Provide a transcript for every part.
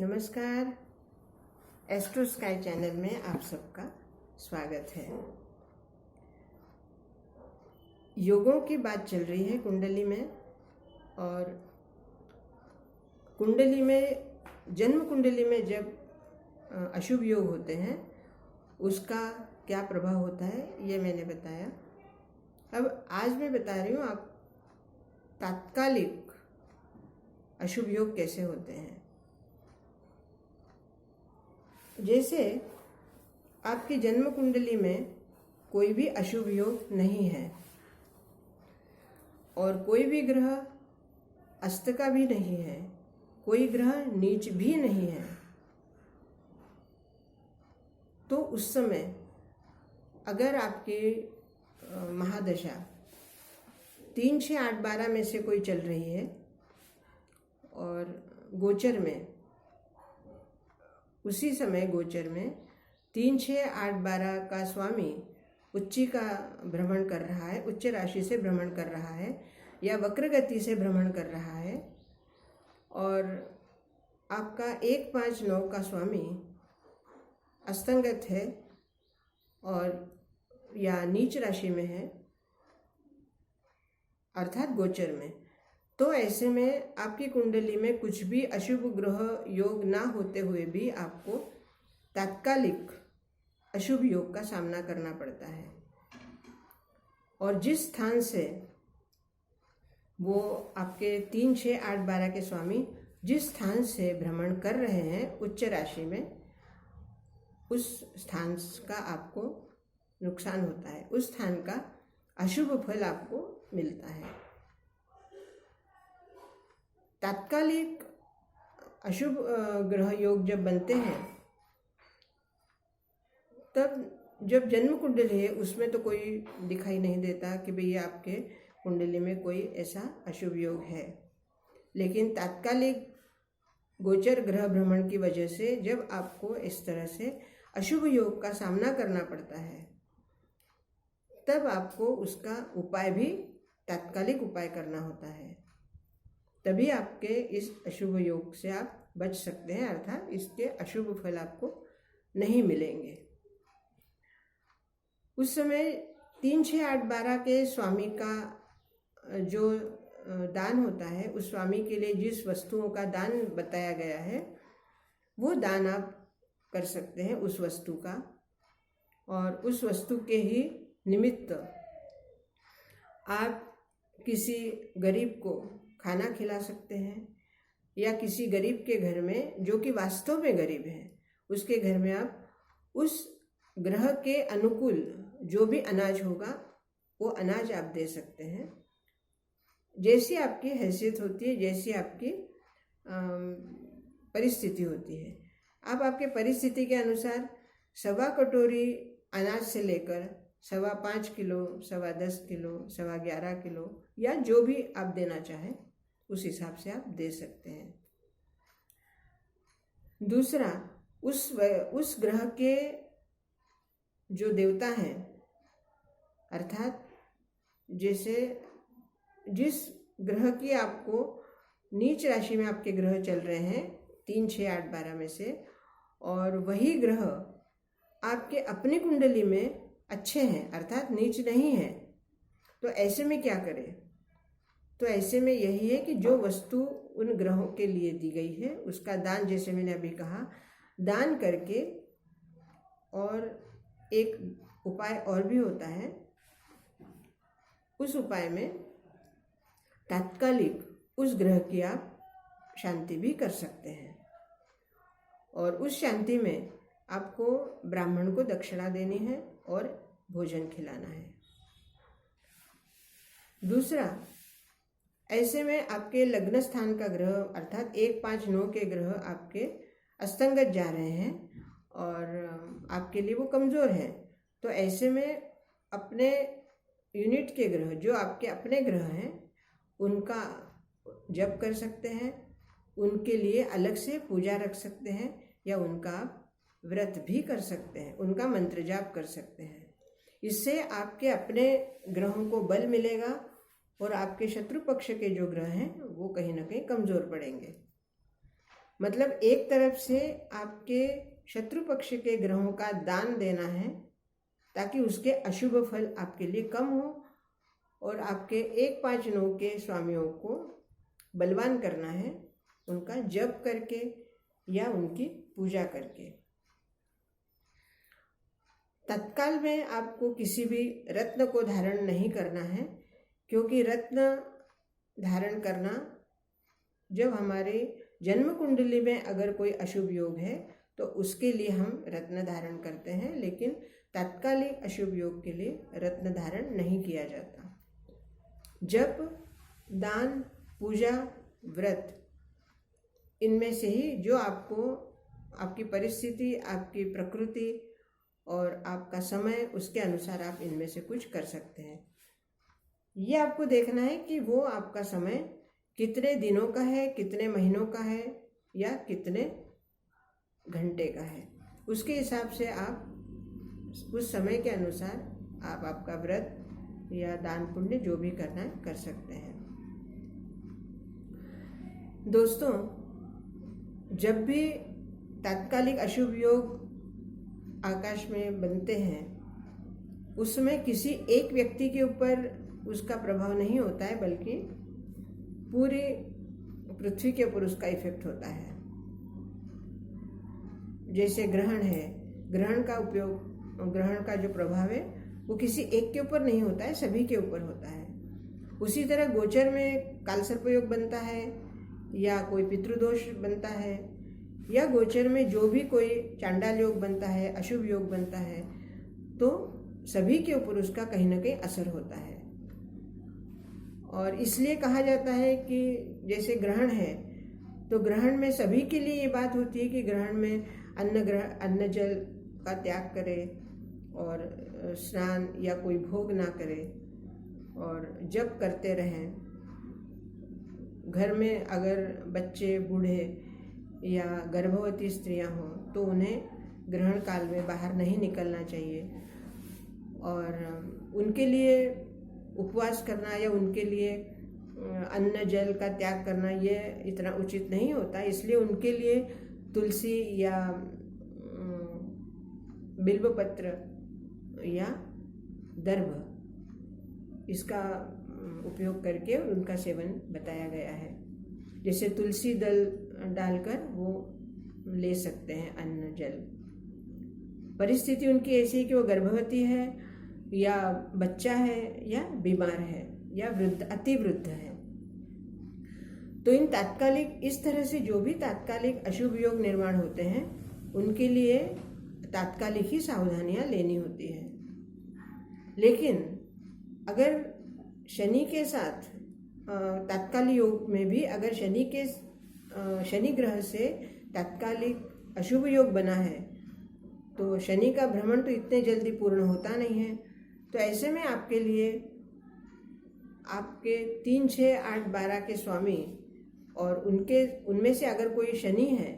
नमस्कार। Astro sky channel में आप सबका स्वागत है। योगों की बात चल रही है कुंडली में, और कुंडली में, जन्म कुंडली में जब अशुभ योग होते हैं उसका क्या प्रभाव होता है ये मैंने बताया। अब आज मैं बता रही हूँ आप तात्कालिक अशुभ योग कैसे होते हैं। जैसे आपकी जन्म कुंडली में कोई भी अशुभ योग नहीं है और कोई भी ग्रह अस्त का भी नहीं है, कोई ग्रह नीच भी नहीं है, तो उस समय अगर आपके महादशा 3, 6, 8, 12 में से कोई चल रही है और गोचर में उसी समय गोचर में 3, 6, 8, 12 का स्वामी उच्ची का भ्रमण कर रहा है, उच्च राशि से भ्रमण कर रहा है या वक्र गति से भ्रमण कर रहा है, और आपका 1, 5, 9 का स्वामी अस्तंगत है और या नीच राशि में है अर्थात गोचर में, तो ऐसे में आपकी कुंडली में कुछ भी अशुभ ग्रह योग ना होते हुए भी आपको तात्कालिक अशुभ योग का सामना करना पड़ता है। और जिस स्थान से वो आपके 3, 6, 8, 12 के स्वामी जिस स्थान से भ्रमण कर रहे हैं उच्च राशि में, उस स्थान का आपको नुकसान होता है, उस स्थान का अशुभ फल आपको मिलता है। तात्कालिक अशुभ ग्रह योग जब बनते हैं तब जब जन्म कुंडली है उसमें तो कोई दिखाई नहीं देता कि भई आपके कुंडली में कोई ऐसा अशुभ योग है, लेकिन तात्कालिक गोचर ग्रह भ्रमण की वजह से जब आपको इस तरह से अशुभ योग का सामना करना पड़ता है तब आपको उसका उपाय भी तात्कालिक उपाय करना होता है, तभी आपके इस अशुभ योग से आप बच सकते हैं, अर्थात इसके अशुभ फल आपको नहीं मिलेंगे। उस समय 3, 6, 8, 12 के स्वामी का जो दान होता है, उस स्वामी के लिए जिस वस्तुओं का दान बताया गया है वो दान आप कर सकते हैं उस वस्तु का, और उस वस्तु के ही निमित्त आप किसी गरीब को खाना खिला सकते हैं, या किसी गरीब के घर में जो कि वास्तव में गरीब है उसके घर में आप उस ग्रह के अनुकूल जो भी अनाज होगा वो अनाज आप दे सकते हैं। जैसी आपकी हैसियत होती है, जैसी आपकी परिस्थिति होती है, आप आपके परिस्थिति के अनुसार 1.25 कटोरी अनाज से लेकर 5.25 किलो, 10.25 किलो, 11.25 किलो या जो भी आप देना चाहें उस हिसाब से आप दे सकते हैं। दूसरा, उस ग्रह के जो देवता हैं, अर्थात जैसे जिस ग्रह की आपको नीच राशि में आपके ग्रह चल रहे हैं 3, 6, 8, 12 में से, और वही ग्रह आपके अपनी कुंडली में अच्छे हैं अर्थात नीच नहीं है, तो ऐसे में क्या करें? तो ऐसे में यही है कि जो वस्तु उन ग्रहों के लिए दी गई है उसका दान, जैसे मैंने अभी कहा, दान करके, और एक उपाय और भी होता है, उस उपाय में तात्कालिक उस ग्रह की आप शांति भी कर सकते हैं, और उस शांति में आपको ब्राह्मण को दक्षिणा देनी है और भोजन खिलाना है। दूसरा, ऐसे में आपके लग्न स्थान का ग्रह अर्थात 1, 5, 9 के ग्रह आपके अस्तंगत जा रहे हैं और आपके लिए वो कमज़ोर हैं, तो ऐसे में अपने यूनिट के ग्रह जो आपके अपने ग्रह हैं उनका जप कर सकते हैं, उनके लिए अलग से पूजा रख सकते हैं, या उनका व्रत भी कर सकते हैं, उनका मंत्र जाप कर सकते हैं। इससे आपके अपने ग्रहों को बल मिलेगा और आपके शत्रु पक्ष के जो ग्रह हैं वो कहीं ना कहीं कमज़ोर पड़ेंगे। मतलब एक तरफ से आपके शत्रु पक्ष के ग्रहों का दान देना है ताकि उसके अशुभ फल आपके लिए कम हो, और आपके 1-5-9 के स्वामियों को बलवान करना है, उनका जप करके या उनकी पूजा करके। तत्काल में आपको किसी भी रत्न को धारण नहीं करना है, क्योंकि रत्न धारण करना, जब हमारे जन्म कुंडली में अगर कोई अशुभ योग है तो उसके लिए हम रत्न धारण करते हैं, लेकिन तात्कालिक अशुभ योग के लिए रत्न धारण नहीं किया जाता। जप, दान, पूजा, व्रत, इनमें से ही जो आपको आपकी परिस्थिति, आपकी प्रकृति और आपका समय, उसके अनुसार आप इनमें से कुछ कर सकते हैं। ये आपको देखना है कि वो आपका समय कितने दिनों का है, कितने महीनों का है या कितने घंटे का है। उसके हिसाब से आप उस समय के अनुसार आप आपका व्रत या दान पुण्य जो भी करना है कर सकते हैं। दोस्तों, जब भी तात्कालिक अशुभ योग आकाश में बनते हैं, उसमें किसी एक व्यक्ति के ऊपर उसका प्रभाव नहीं होता है, बल्कि पूरी पृथ्वी के ऊपर उसका इफेक्ट होता है। जैसे ग्रहण है, ग्रहण का जो प्रभाव है वो किसी एक के ऊपर नहीं होता है, सभी के ऊपर होता है। उसी तरह गोचर में कालसर्पयोग बनता है या कोई पितृदोष बनता है, या गोचर में जो भी कोई चांडाल योग बनता है, अशुभ योग बनता है, तो सभी के ऊपर उसका कहीं ना कहीं असर होता है। और इसलिए कहा जाता है कि जैसे ग्रहण है तो ग्रहण में सभी के लिए ये बात होती है कि ग्रहण में अन्न जल का त्याग करे और स्नान या कोई भोग ना करे और जप करते रहें। घर में अगर बच्चे, बूढ़े या गर्भवती स्त्रियां हों तो उन्हें ग्रहण काल में बाहर नहीं निकलना चाहिए, और उनके लिए उपवास करना या उनके लिए अन्न जल का त्याग करना ये इतना उचित नहीं होता। इसलिए उनके लिए तुलसी या बिल्वपत्र या दर्भ, इसका उपयोग करके उनका सेवन बताया गया है। जैसे तुलसी दल डालकर वो ले सकते हैं अन्न जल। परिस्थिति उनकी ऐसी है कि वो गर्भवती है या बच्चा है या बीमार है या वृद्ध, अति वृद्ध है। तो इन तात्कालिक, इस तरह से जो भी तात्कालिक अशुभ योग निर्माण होते हैं उनके लिए तात्कालिक ही सावधानियां लेनी होती है। लेकिन अगर शनि के साथ तात्कालिक योग में भी अगर शनि ग्रह से तात्कालिक अशुभ योग बना है तो शनि का भ्रमण तो इतने जल्दी पूर्ण होता नहीं है। तो ऐसे में आपके लिए आपके 3, 6, 8, 12 के स्वामी और उनमें से अगर कोई शनि है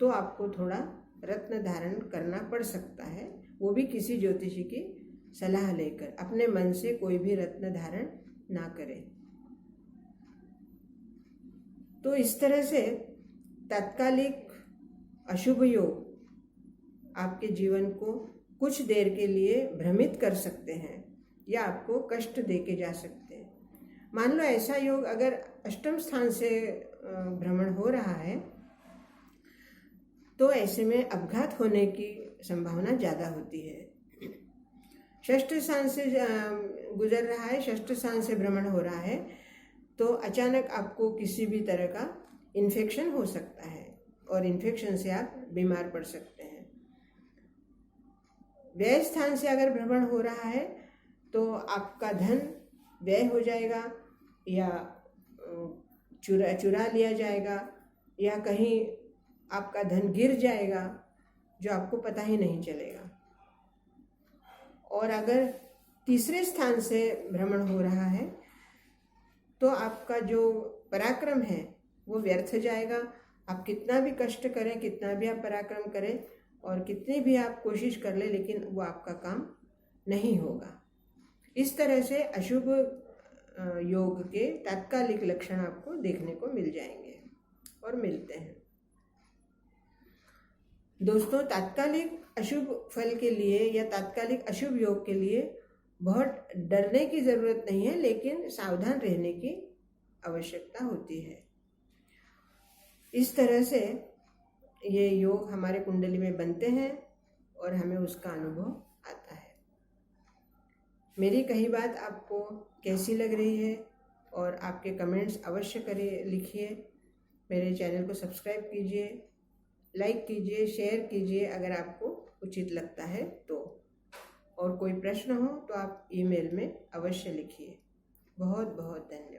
तो आपको थोड़ा रत्न धारण करना पड़ सकता है, वो भी किसी ज्योतिषी की सलाह लेकर। अपने मन से कोई भी रत्न धारण ना करें। तो इस तरह से तात्कालिक अशुभ योग आपके जीवन को कुछ देर के लिए भ्रमित कर सकते हैं या आपको कष्ट देके जा सकते हैं। मान लो ऐसा योग अगर अष्टम स्थान से भ्रमण हो रहा है तो ऐसे में अपघात होने की संभावना ज़्यादा होती है। षष्ठ स्थान से गुजर रहा है, षष्ठ स्थान से भ्रमण हो रहा है, तो अचानक आपको किसी भी तरह का इन्फेक्शन हो सकता है और इन्फेक्शन से आप बीमार पड़ सकते हैं। व्यय स्थान से अगर भ्रमण हो रहा है तो आपका धन व्यय हो जाएगा या चुरा लिया जाएगा या कहीं आपका धन गिर जाएगा जो आपको पता ही नहीं चलेगा। और अगर तीसरे स्थान से भ्रमण हो रहा है तो आपका जो पराक्रम है वो व्यर्थ जाएगा। आप कितना भी कष्ट करें, कितना भी आप पराक्रम करें और कितनी भी आप कोशिश कर लें, लेकिन वो आपका काम नहीं होगा। इस तरह से अशुभ योग के तात्कालिक लक्षण आपको देखने को मिल जाएंगे। और मिलते हैं। दोस्तों, तात्कालिक अशुभ फल के लिए या तात्कालिक अशुभ योग के लिए बहुत डरने की ज़रूरत नहीं है, लेकिन सावधान रहने की आवश्यकता होती है। इस तरह से ये योग हमारे कुंडली में बनते हैं और हमें उसका अनुभव आता है। मेरी कही बात आपको कैसी लग रही है और आपके कमेंट्स अवश्य करिए, लिखिए। मेरे चैनल को सब्सक्राइब कीजिए, लाइक कीजिए, शेयर कीजिए अगर आपको उचित लगता है तो। और कोई प्रश्न हो तो आप ईमेल में अवश्य लिखिए। बहुत बहुत धन्यवाद।